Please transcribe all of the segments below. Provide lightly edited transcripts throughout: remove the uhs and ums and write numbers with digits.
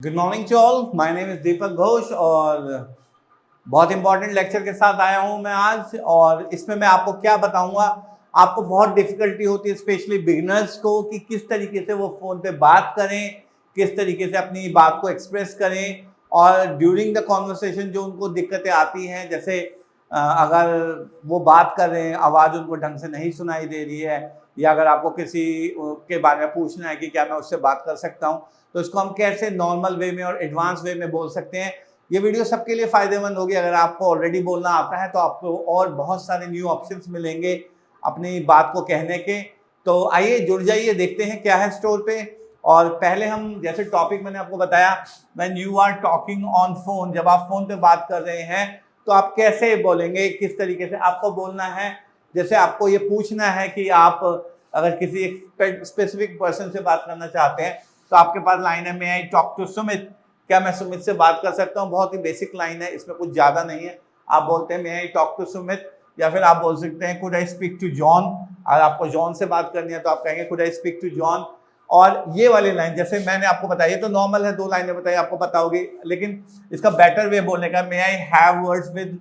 Good morning to all, my name is Deepak Ghosh और बहुत important lecture के साथ आया हूं मैं आज। और इसमें मैं आपको क्या बताऊंगा, आपको बहुत डिफिकल्टी होती है स्पेशली बिगिनर्स को कि किस तरीके से वो फ़ोन पे बात करें, किस तरीके से अपनी बात को एक्सप्रेस करें। और ड्यूरिंग द कॉन्वर्सेशन जो उनको दिक्कतें आती हैं, जैसे अगर वो बात कर रहे हैं आवाज़ उनको ढंग से नहीं सुनाई दे रही है, या अगर आपको किसी के बारे में पूछना है कि क्या मैं उससे बात कर सकता हूँ, तो इसको हम कैसे नॉर्मल वे में और एडवांस वे में बोल सकते हैं। ये वीडियो सबके लिए फ़ायदेमंद होगी। अगर आपको ऑलरेडी बोलना आता है तो आपको और बहुत सारे न्यू ऑप्शंस मिलेंगे अपनी बात को कहने के। तो आइए जुड़ जाइए, देखते हैं क्या है स्टोर पे। और पहले हम, जैसे टॉपिक मैंने आपको बताया, when you are talking on phone, जब आप फोन पे बात कर रहे हैं तो आप कैसे बोलेंगे, किस तरीके से आपको बोलना है। जैसे आपको ये पूछना है कि आप अगर किसी एक स्पेसिफिक पर्सन से बात करना चाहते हैं तो आपके पास लाइन है, मे आई टॉक टू सुमित, क्या मैं सुमित से बात कर सकता हूँ। बहुत ही बेसिक लाइन है, इसमें कुछ ज़्यादा नहीं है। आप बोलते हैं may I talk to Sumit, या फिर आप बोल सकते हैं could I speak to John. अगर आपको जॉन से बात करनी है तो आप कहेंगे could I speak to John. और ये वाली लाइन जैसे मैंने आपको बताई, तो नॉर्मल है, 2 लाइनें बताई, आपको पता होगी, लेकिन इसका बेटर वे बोलने का, may I have words with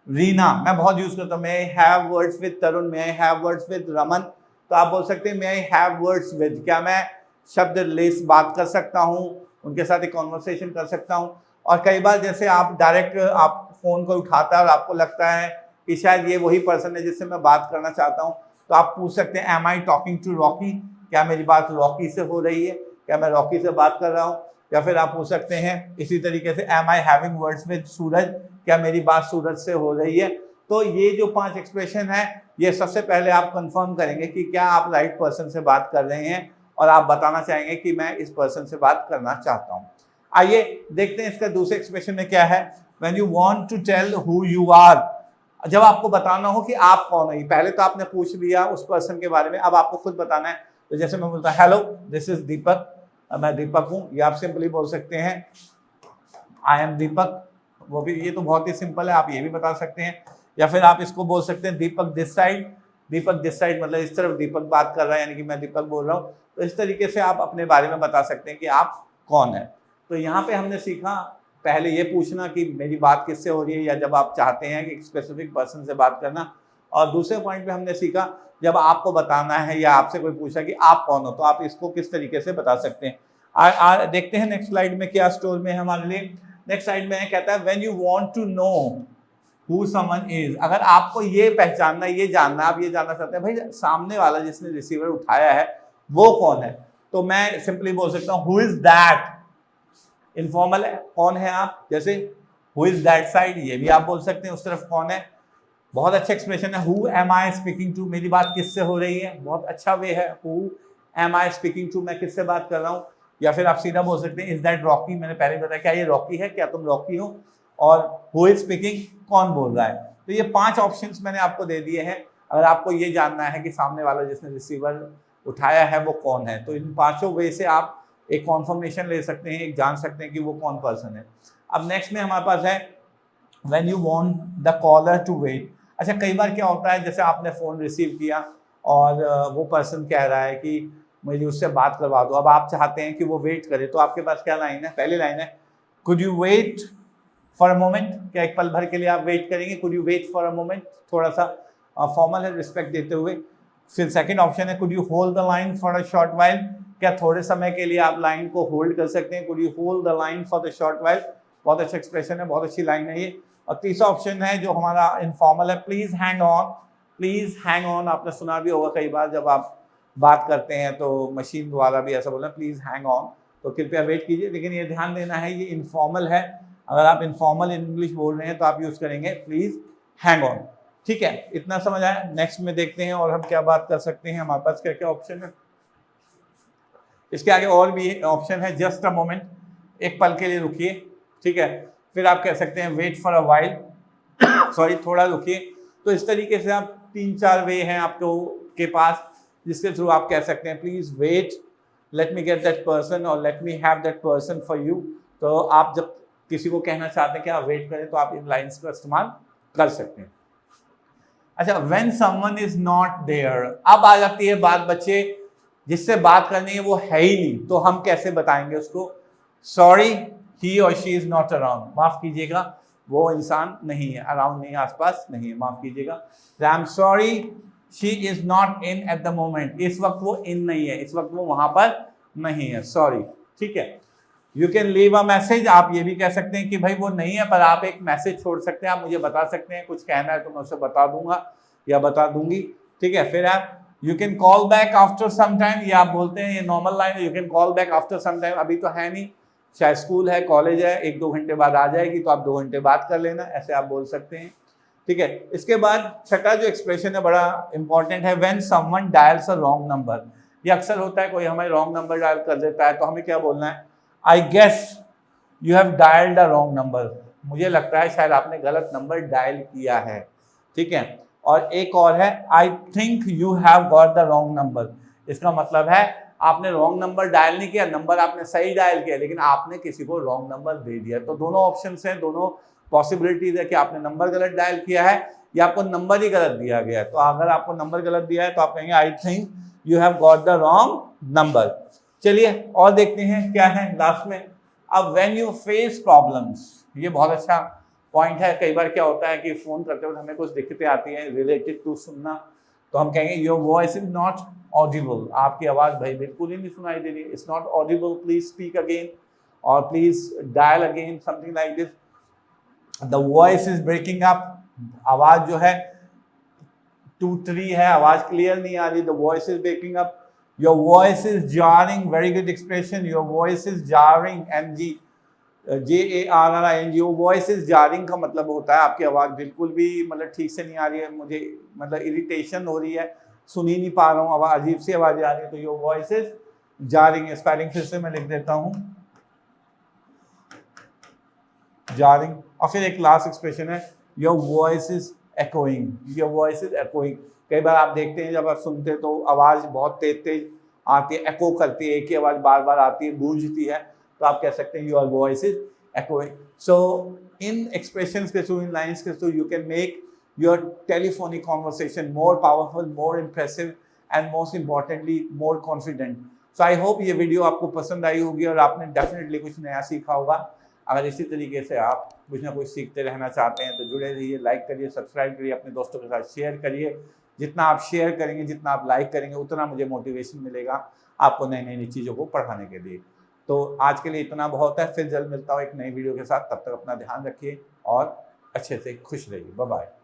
Reena, मैं बहुत यूज करता हूँ। May I have words with Tarun, may I have words with Raman. तो आप बोल सकते हैं may I have words with, क्या मैं शब्द लेस बात कर सकता हूँ, उनके साथ एक कॉन्वर्सेशन कर सकता हूँ। और कई बार जैसे आप डायरेक्ट आप फोन को उठाता है और आपको लगता है कि शायद ये वही पर्सन है जिससे मैं बात करना चाहता हूँ, तो आप पूछ सकते हैं am I talking to Rocky, क्या मेरी बात रॉकी से हो रही है, क्या मैं रॉकी से बात कर रहा हूँ। या फिर आप पूछ सकते हैं इसी तरीके से am I having words with Suraj, क्या मेरी बात सूरज से हो रही है। तो ये जो 5 एक्सप्रेशन है, ये सबसे पहले आप कंफर्म करेंगे कि क्या आप राइट पर्सन से बात कर रहे हैं और आप बताना चाहेंगे कि मैं इस पर्सन से बात करना चाहता हूँ। आइए देखते हैं इसका दूसरे एक्सप्रेशन में क्या है। When you want to tell who you are, जब आपको बताना हो कि आप कौन है। पहले तो आपने पूछ लिया उस पर्सन के बारे में, अब आपको खुद बताना है। तो जैसे मैं बोलता हेलो दिस इज दीपक, मैं दीपक हूँ, ये आप सिंपली बोल सकते हैं आई एम दीपक। वो भी, ये तो बहुत ही सिंपल है, आप ये भी बता सकते हैं। या फिर आप इसको बोल सकते हैं Deepak this side, Deepak this side मतलब इस तरफ दीपक बात कर रहा है, यानी कि मैं दीपक बोल रहा हूँ। तो इस तरीके से आप अपने बारे में बता सकते हैं कि आप कौन है। तो यहाँ पे हमने सीखा पहले ये पूछना कि मेरी बात किससे हो रही है, या जब आप चाहते हैं कि स्पेसिफिक पर्सन से बात करना। और दूसरे पॉइंट पे हमने सीखा जब आपको बताना है या आपसे कोई पूछा कि आप कौन हो, तो आप इसको किस तरीके से बता सकते हैं। देखते हैं नेक्स्ट स्लाइड में क्या स्टोर में है हमारे लिए। नेक्स्ट स्लाइड में कहता है when you want to know who someone is, अगर आपको ये पहचानना, ये जानना, आप ये जानना चाहते हैं भाई सामने वाला जिसने रिसीवर उठाया है वो कौन है, तो मैं सिंपली बोल सकता हूँ हु इज दैट। इनफॉर्मल है, कौन है आप, जैसे हु इज दैट साइड, ये भी आप बोल सकते हैं उस तरफ कौन है। बहुत अच्छा एक्सप्रेशन है who am I speaking to, मेरी बात किससे हो रही है, बहुत अच्छा वे है। Who am I speaking to, मैं किससे बात कर रहा हूँ। या फिर आप सीधा बोल सकते हैं इज दैट रॉकी, मैंने पहले बताया क्या ये रॉकी है, क्या तुम रॉकी हो। और हु इज स्पीकिंग, कौन बोल रहा है। तो ये 5 ऑप्शंस मैंने आपको दे दिए हैं। अगर आपको ये जानना है कि सामने वाला जिसने रिसीवर उठाया है वो कौन है, तो इन 5 वे से आप एक कॉन्फर्मेशन ले सकते हैं, एक जान सकते हैं कि वो कौन पर्सन है। अब नेक्स्ट में हमारे पास है when you want the caller to wait. अच्छा, कई बार क्या होता है, जैसे आपने फ़ोन रिसीव किया और वो पर्सन कह रहा है कि मुझे उससे बात करवा दो। अब आप चाहते हैं कि वो वेट करे, तो आपके पास क्या लाइन है, पहली लाइन है could you wait for a moment, क्या एक पल भर के लिए आप वेट करेंगे। Could you wait for a moment, थोड़ा सा फॉर्मल है, रिस्पेक्ट देते हुए। फिर सेकंड ऑप्शन है could you hold the line for a short while, क्या थोड़े समय के लिए आप लाइन को होल्ड कर सकते हैं। Could you hold the line for the short while, बहुत अच्छा एक्सप्रेशन है, बहुत अच्छी लाइन है ये। और तीसरा ऑप्शन है जो हमारा इनफॉर्मल है, please hang on. Please hang on आपने सुना भी होगा कई बार, जब आप बात करते हैं तो मशीन द्वारा भी ऐसा बोलना प्लीज हैंग ऑन, तो कृपया वेट कीजिए। लेकिन ये ध्यान देना है ये इनफॉर्मल है, अगर आप इनफॉर्मल इंग्लिश बोल रहे हैं तो आप यूज करेंगे प्लीज हैंग ऑन। ठीक है, इतना समझ आया। नेक्स्ट में देखते हैं और हम क्या बात कर सकते हैं, हमारे पास क्या क्या ऑप्शन है। इसके आगे और भी ऑप्शन है जस्ट अ मोमेंट, एक पल के लिए रुकिए। ठीक है, फिर आप कह सकते हैं wait for a while, sorry थोड़ा रुकिए। तो इस तरीके से आप 3-4 वे हैं आपको के पास जिसके थ्रू आप कह सकते हैं please wait, let me get that person और let me have that person for you. तो आप जब किसी को कहना चाहते हैं कि आप वेट करें, तो आप इन लाइंस का इस्तेमाल कर सकते हैं। अच्छा, when someone is not there, अब आ जाती है बात बच्चे, जिससे बात करनी है वो है ही नहीं, तो हम कैसे बताएंगे उसको। सॉरी ही और शी इज नॉट अराउंड, माफ कीजिएगा वो इंसान नहीं है, अराउंड नहीं, आसपास नहीं है, माफ कीजिएगा। I am sorry she is not in at the moment, इस वक्त वो इन नहीं है, इस वक्त वो वहां पर नहीं है, सॉरी। ठीक है, you can leave a message, आप ये भी कह सकते हैं कि भाई वो नहीं है पर आप एक मैसेज छोड़ सकते हैं, आप मुझे बता सकते हैं, कुछ कहना है तो मैं उसे बता दूंगा या बता दूंगी। ठीक है, फिर आप you can call back after some time, ये आप बोलते हैं, ये नॉर्मल लाइन है, you can call back after some time, अभी तो है नहीं, शायद स्कूल है, कॉलेज है, 1-2 घंटे बाद आ जाएगी तो आप 2 घंटे बात कर लेना, ऐसे आप बोल सकते हैं। ठीक है, इसके बाद छठा जो एक्सप्रेशन है बड़ा इंपॉर्टेंट है, when someone dials a wrong number. ये अक्सर होता है, कोई हमें रॉन्ग नंबर डायल कर देता है तो हमें क्या बोलना है, I guess you have dialled a wrong number, मुझे लगता है शायद आपने गलत नंबर डायल किया है। ठीक है, और एक और है, I think you have got the wrong number, इसका मतलब है आपने रॉन्ग नंबर डायल नहीं किया, नंबर आपने सही डायल किया लेकिन आपने किसी को रॉन्ग नंबर दे दिया। तो दोनों ऑप्शन हैं, दोनों पॉसिबिलिटीज है कि आपने नंबर गलत डायल किया है या आपको नंबर ही गलत दिया गया है। तो अगर आपको नंबर गलत दिया है तो आप कहेंगे I think you have got the wrong number. चलिए और देखते हैं क्या है लास्ट में। अब व्हेन यू फेस प्रॉब्लम्स, ये बहुत अच्छा पॉइंट है। कई बार क्या होता है कि फोन करते वक्त हमें कुछ दिक्कतें आती हैं रिलेटेड टू सुनना, तो हम कहेंगे your voice is not audible, आपकी आवाज भाई बिल्कुल ही नहीं सुनाई दे रही, it's not audible, please speak again और please dial again, something like this. The voice is breaking up, आवाज जो है टूटरी है, आवाज क्लियर नहीं आ रही, the voice is breaking up. Your voice is jarring, very good expression, your voice is jarring, JARRING, voice is jarring का मतलब होता है आपकी आवाज बिल्कुल भी मतलब ठीक से नहीं आ रही है, मुझे मतलब इरिटेशन हो रही है, सुन ही नहीं पा रहा हूँ, आवाज अजीब सी आवाजें आ रही है, तो your voice is jarring. Spelling फिर से मैं लिख देता हूँ, जारिंग। और फिर एक लास्ट एक्सप्रेशन है, your voice is echoing, your voice is echoing. कई बार आप देखते हैं जब आप सुनते हैं तो आवाज बहुत तेज तेज आती है, एको करती है, एक ही आवाज बार बार आती है, गूंजती है, तो आप कह सकते हैं your voice is echoing. So in expressions के through, in lines के through, you can make your telephonic conversation more powerful, more impressive, and most importantly more confident. So I hope ये वीडियो आपको पसंद आई होगी और आपने डेफिनेटली कुछ नया सीखा होगा। अगर इसी तरीके से आप कुछ ना कुछ सीखते रहना चाहते हैं तो जुड़े रहिए, लाइक करिए, सब्सक्राइब करिए, अपने दोस्तों के साथ शेयर करिए। जितना आप शेयर करेंगे, जितना आप लाइक करेंगे, उतना मुझे मोटिवेशन मिलेगा आपको नई नई चीज़ों को पढ़ाने के लिए। तो आज के लिए इतना बहुत है, फिर जल्द मिलता हूँ एक नई वीडियो के साथ, तब तक अपना ध्यान रखिए और अच्छे से खुश रहिए। Bye bye.